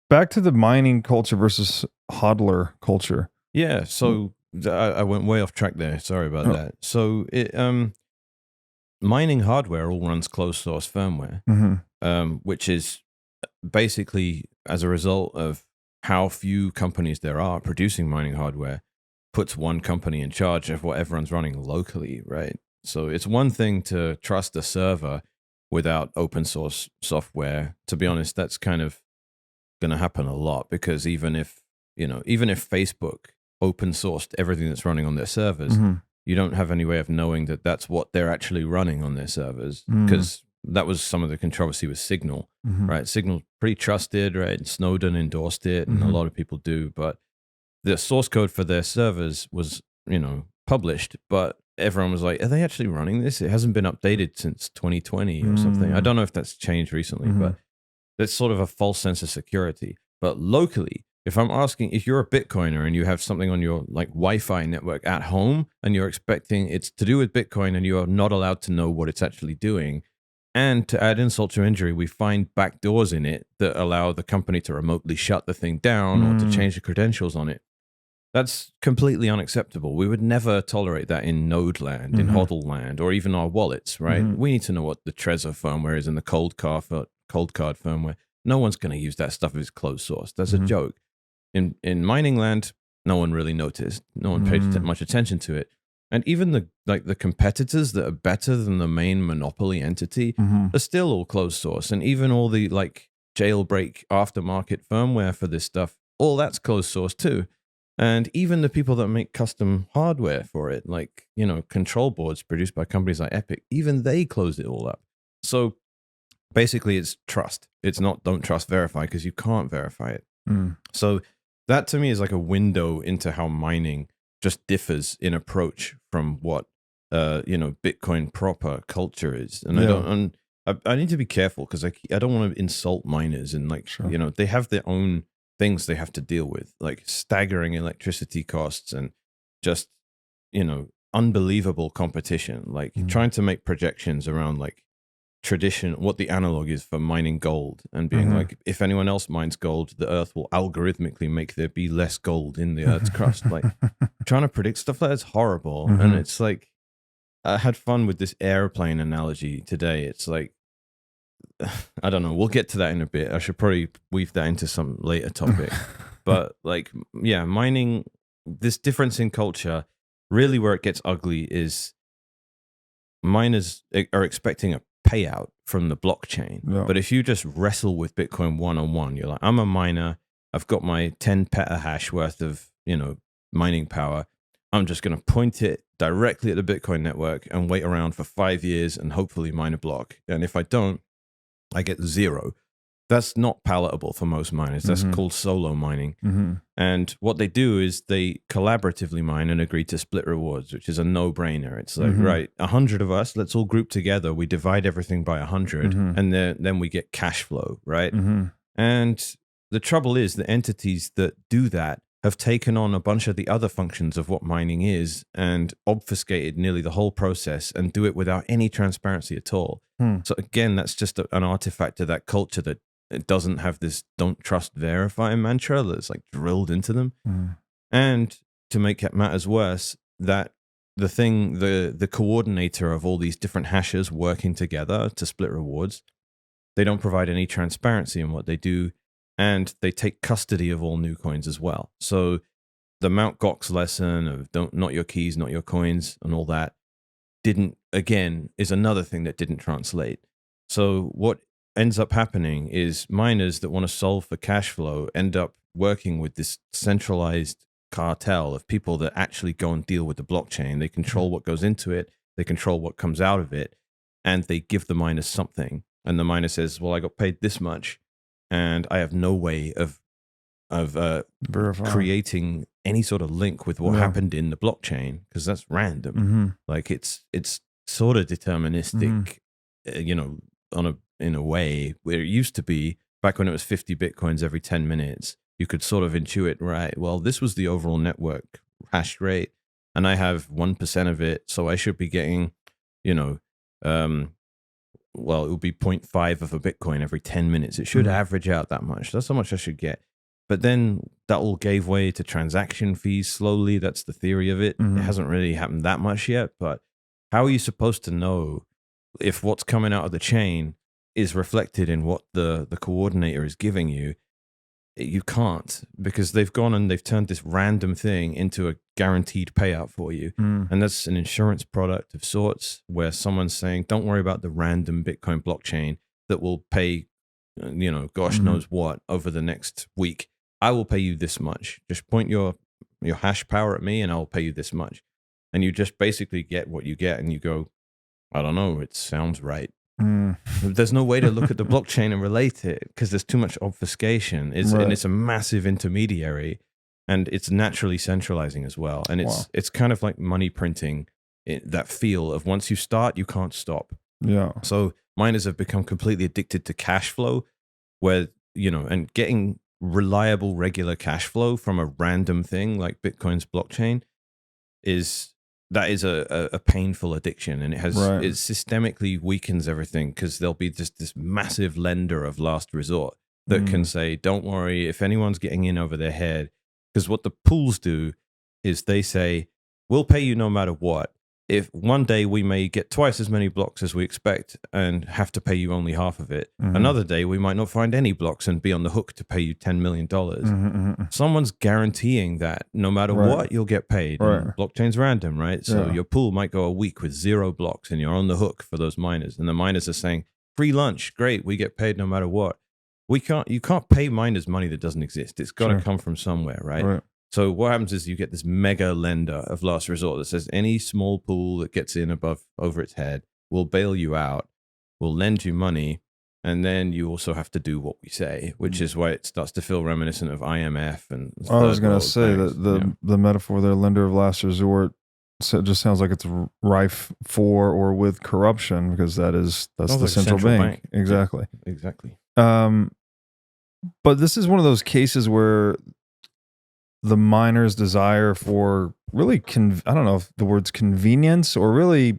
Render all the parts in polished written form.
back to the mining culture versus hodler culture. Yeah, so I went way off track there. Sorry about Oh. that. So mining hardware all runs closed source firmware, which is basically as a result of how few companies there are producing mining hardware, puts one company in charge of what everyone's running locally, right? So it's one thing to trust a server without open source software. To be honest, that's kind of going to happen a lot, because even if Facebook open sourced everything that's running on their servers, you don't have any way of knowing that that's what they're actually running on their servers, because that was some of the controversy with Signal, right? Signal's pretty trusted, right? Snowden endorsed it, and a lot of people do, but the source code for their servers was, published, but everyone was like, are they actually running this? It hasn't been updated since 2020 or something. I don't know if that's changed recently, but that's sort of a false sense of security. But locally, if you're a Bitcoiner and you have something on your like Wi-Fi network at home and you're expecting it's to do with Bitcoin and you are not allowed to know what it's actually doing, and to add insult to injury, we find backdoors in it that allow the company to remotely shut the thing down or to change the credentials on it, that's completely unacceptable. We would never tolerate that in node land, in HODL land, or even our wallets, right? We need to know what the Trezor firmware is and the cold card firmware. No one's going to use that stuff if it's closed source. That's a joke. In mining land, no one really noticed. No one paid much attention to it. And even the competitors that are better than the main monopoly entity are still all closed source. And even all the like jailbreak aftermarket firmware for this stuff, all that's closed source too. And even the people that make custom hardware for it, like, control boards produced by companies like Epic, even they closed it all up. So basically it's trust. It's not don't trust, verify, because you can't verify it. So that to me is like a window into how mining just differs in approach from what, Bitcoin proper culture is. And I need to be careful, because I don't want to insult miners, and they have their own things they have to deal with, like staggering electricity costs and just, unbelievable competition, like trying to make projections around like tradition, what the analog is for mining gold, and being like, if anyone else mines gold, the earth will algorithmically make there be less gold in the earth's crust. Like trying to predict stuff like that's horrible. And it's like, I had fun with this airplane analogy today. It's like, I don't know. We'll get to that in a bit. I should probably weave that into some later topic. But like, yeah, mining, this difference in culture, really where it gets ugly is miners are expecting a payout from the blockchain. Yeah. But if you just wrestle with Bitcoin one-on-one, you're like, I'm a miner. I've got my 10 petahash worth of, mining power. I'm just going to point it directly at the Bitcoin network and wait around for 5 years and hopefully mine a block. And if I don't, I get 0. That's not palatable for most miners. That's called solo mining. And what they do is they collaboratively mine and agree to split rewards, which is a no-brainer. It's like, right, 100 of us, let's all group together. We divide everything by 100, and then we get cash flow, right? And the trouble is the entities that do that have taken on a bunch of the other functions of what mining is and obfuscated nearly the whole process and do it without any transparency at all. So again, that's just an artifact of that culture that it doesn't have this don't trust, verify mantra that's like drilled into them. And to make matters worse, that the coordinator of all these different hashes working together to split rewards, they don't provide any transparency in what they do. And they take custody of all new coins as well. So the Mt. Gox lesson of not your keys, not your coins, and all that is another thing that didn't translate. So what ends up happening is miners that want to solve for cash flow end up working with this centralized cartel of people that actually go and deal with the blockchain. They control what goes into it. They control what comes out of it. And they give the miners something. And the miner says, well, I got paid this much, and I have no way of creating any sort of link with what happened in the blockchain, because that's random. Like it's sort of deterministic, in a way where it used to be back when it was 50 Bitcoins every 10 minutes. You could sort of intuit, right? Well, this was the overall network hash rate, and I have 1% of it, so I should be getting, well, it would be 0.5 of a Bitcoin every 10 minutes. It should average out that much. That's how much I should get. But then that all gave way to transaction fees slowly. That's the theory of it. It hasn't really happened that much yet. But how are you supposed to know if what's coming out of the chain is reflected in what the coordinator is giving you? You can't, because they've gone and they've turned this random thing into a guaranteed payout for you. And that's an insurance product of sorts, where someone's saying, don't worry about the random Bitcoin blockchain that will pay, gosh knows what over the next week. I will pay you this much. Just point your hash power at me and I'll pay you this much. And you just basically get what you get, and you go, I don't know, it sounds right. There's no way to look at the blockchain and relate it, because there's too much obfuscation. And it's a massive intermediary, and it's naturally centralizing as well. And it's kind of like money printing, that feel of once you start, you can't stop. Yeah. So miners have become completely addicted to cash flow, where, and getting reliable, regular cash flow from a random thing like Bitcoin's blockchain is a painful addiction, and it systemically weakens everything, because there'll be just this massive lender of last resort that can say, don't worry, if anyone's getting in over their head, because what the pools do is they say, we'll pay you no matter what. If one day we may get twice as many blocks as we expect and have to pay you only half of it, another day we might not find any blocks and be on the hook to pay you $10 million. Someone's guaranteeing that no matter what, you'll get paid. And blockchain's random, right? So your pool might go a week with 0 blocks and you're on the hook for those miners. And the miners are saying, free lunch, great, we get paid no matter what. You can't pay miners money that doesn't exist. It's got to come from somewhere, right? So what happens is you get this mega lender of last resort that says any small pool that gets in over its head will bail you out, will lend you money, and then you also have to do what we say, which is why it starts to feel reminiscent of IMF. And I was going to say that the metaphor there, lender of last resort, so it just sounds like it's rife for or with corruption, because that's the like central bank. Exactly. Yeah, exactly. But this is one of those cases where the miner's desire for really, I don't know if the word's convenience or really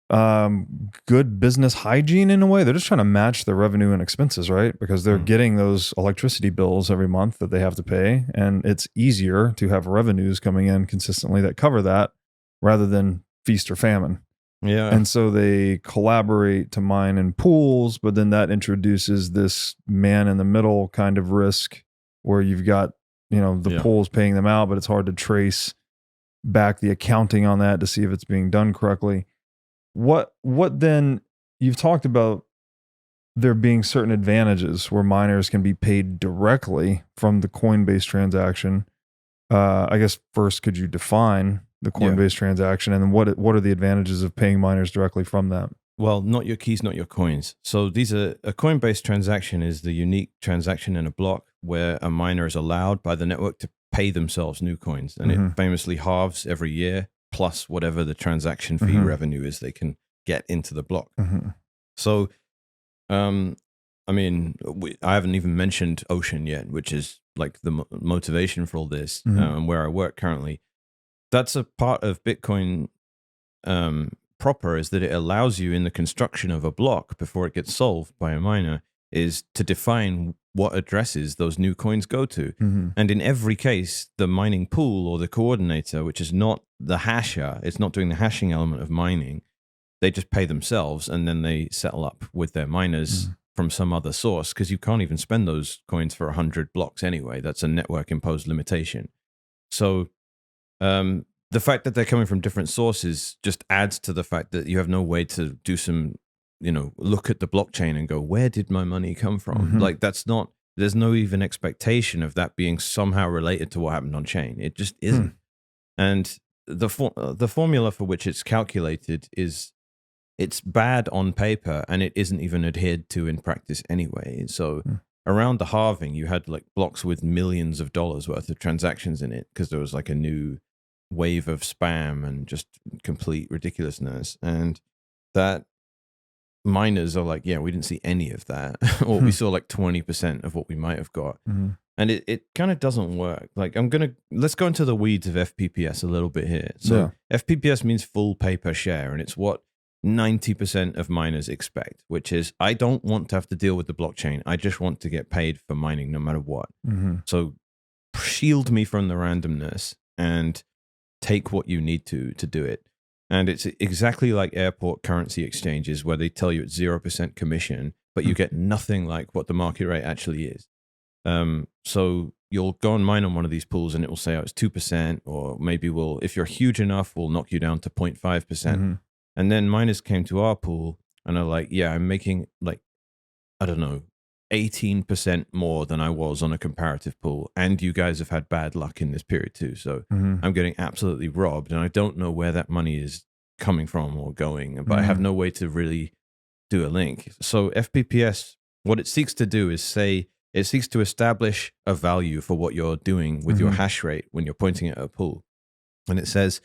good business hygiene in a way. They're just trying to match their revenue and expenses, right? Because they're getting those electricity bills every month that they have to pay. And it's easier to have revenues coming in consistently that cover that rather than feast or famine. Yeah. And so they collaborate to mine in pools, but then that introduces this man in the middle kind of risk where you've got, the pools paying them out, but it's hard to trace back the accounting on that to see if it's being done correctly. What then, you've talked about there being certain advantages where miners can be paid directly from the Coinbase transaction. I guess first, could you define the Coinbase transaction, and then what are the advantages of paying miners directly from that? Well, not your keys, not your coins. So a Coinbase transaction is the unique transaction in a block where a miner is allowed by the network to pay themselves new coins. And it famously halves every year, plus whatever the transaction fee revenue is they can get into the block. So, I haven't even mentioned Ocean yet, which is like the motivation for all this, and where I work currently. That's a part of Bitcoin proper, is that it allows you in the construction of a block before it gets solved by a miner is to define what addresses those new coins go to. And in every case, the mining pool or the coordinator, which is not the hasher, it's not doing the hashing element of mining, they just pay themselves and then they settle up with their miners from some other source, because you can't even spend those coins for 100 blocks anyway. That's a network imposed limitation. So the fact that they're coming from different sources just adds to the fact that you have no way to do some, look at the blockchain and go, where did my money come from? Like there's no even expectation of that being somehow related to what happened on chain. It just isn't. And the formula for which it's calculated it's bad on paper, and it isn't even adhered to in practice anyway. So around the halving, you had like blocks with millions of dollars worth of transactions in it, because there was like a new wave of spam and just complete ridiculousness. And that miners are like, yeah, we didn't see any of that. Or we saw like 20% of what we might have got. And it kind of doesn't work. Like let's go into the weeds of FPPS a little bit here. So FPPS means full pay per share, and it's what 90% of miners expect, which is, I don't want to have to deal with the blockchain. I just want to get paid for mining no matter what. So shield me from the randomness and take what you need to do it. And it's exactly like airport currency exchanges where they tell you it's 0% commission, but you get nothing like what the market rate actually is. So you'll go and mine on one of these pools and it will say, oh, it's 2%, or maybe if you're huge enough, we'll knock you down to 0.5%. And then miners came to our pool and are like, yeah, I'm making like, I don't know, 18% more than I was on a comparative pool. And you guys have had bad luck in this period too. So I'm getting absolutely robbed. And I don't know where that money is coming from or going, but I have no way to really do a link. So FPPS, what it seeks to do is it seeks to establish a value for what you're doing with your hash rate when you're pointing at a pool. And it says,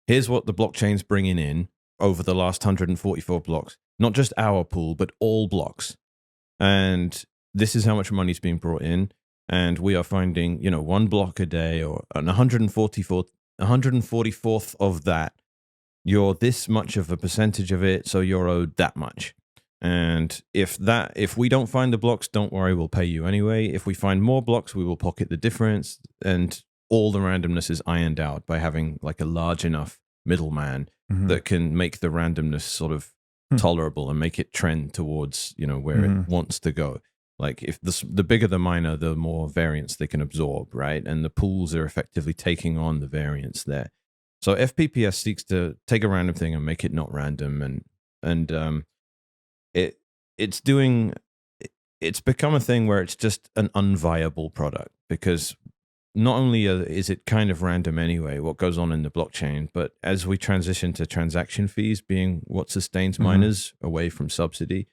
here's what the blockchain's bringing in over the last 144 blocks, not just our pool, but all blocks. And this is how much money's being brought in. And we are finding, 1 block a day, or an 144th of that. You're this much of a percentage of it, so you're owed that much. And if we don't find the blocks, don't worry, we'll pay you anyway. If we find more blocks, we will pocket the difference. And all the randomness is ironed out by having like a large enough middleman that can make the randomness sort of tolerable and make it trend towards, where it wants to go. Like if the bigger the miner, the more variance they can absorb, right? And the pools are effectively taking on the variance there. So FPPS seeks to take a random thing and make it not random, and it's become a thing where it's just an unviable product, because not only is it kind of random anyway, what goes on in the blockchain, but as we transition to transaction fees being what sustains miners away from subsidy,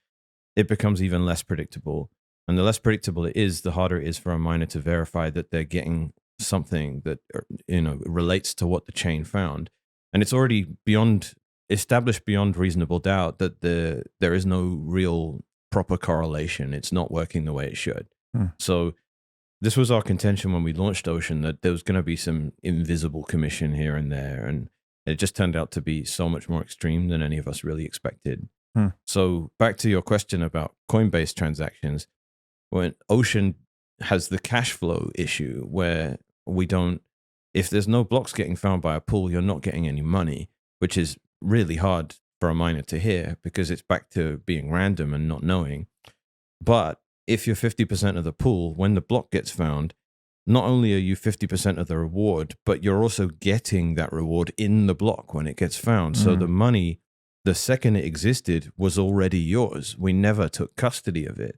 it becomes even less predictable. And the less predictable it is, the harder it is for a miner to verify that they're getting something that relates to what the chain found. And it's already established beyond reasonable doubt that there is no real proper correlation. It's not working the way it should. So this was our contention when we launched Ocean, that there was going to be some invisible commission here and there. And it just turned out to be so much more extreme than any of us really expected. So back to your question about Coinbase transactions, when Ocean has the cash flow issue where if there's no blocks getting found by a pool, you're not getting any money, which is really hard for a miner to hear because it's back to being random and not knowing. But if you're 50% of the pool, when the block gets found, not only are you 50% of the reward, but you're also getting that reward in the block when it gets found. So the money, the second it existed, was already yours. We never took custody of it,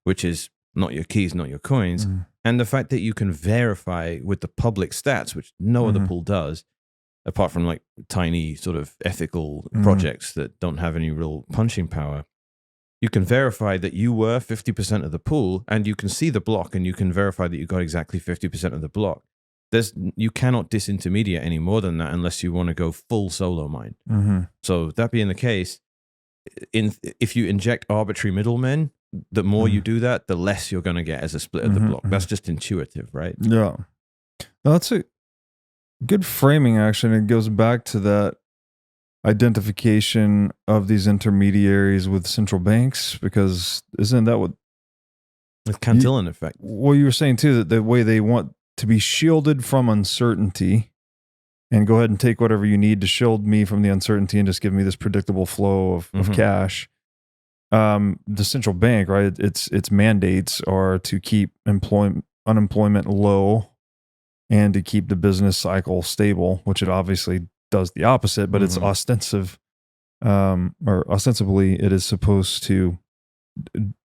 which is not your keys, not your coins. And the fact that you can verify with the public stats, which no other pool does, apart from like tiny sort of ethical projects that don't have any real punching power. You can verify that you were 50% of the pool, and you can see the block, and you can verify that you got exactly 50% of the block. You cannot disintermediate any more than that unless you want to go full solo mine. So that being the case, if you inject arbitrary middlemen, the more you do that, the less you're going to get as a split of the block. That's just intuitive, right? Yeah. No, that's a good framing, actually. And it goes back to that identification of these intermediaries with central banks, because isn't that what with Cantillon effect? Well, you were saying too that the way they want to be shielded from uncertainty, and go ahead and take whatever you need to shield me from the uncertainty and just give me this predictable flow of cash. The central bank, right? Its mandates are to keep unemployment low and to keep the business cycle stable, which it obviously does the opposite, but it's ostensibly it is supposed to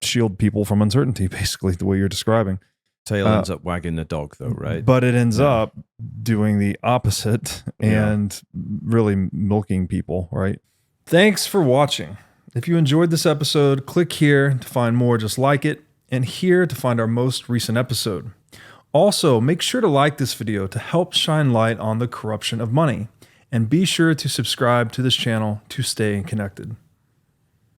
shield people from uncertainty, basically the way you're describing. Tail ends up wagging the dog though, right? But it ends up doing the opposite and really milking people, right? Thanks for watching. If you enjoyed this episode, click here to find more just like it, and here to find our most recent episode. Also, make sure to like this video to help shine light on the corruption of money. And be sure to subscribe to this channel to stay connected.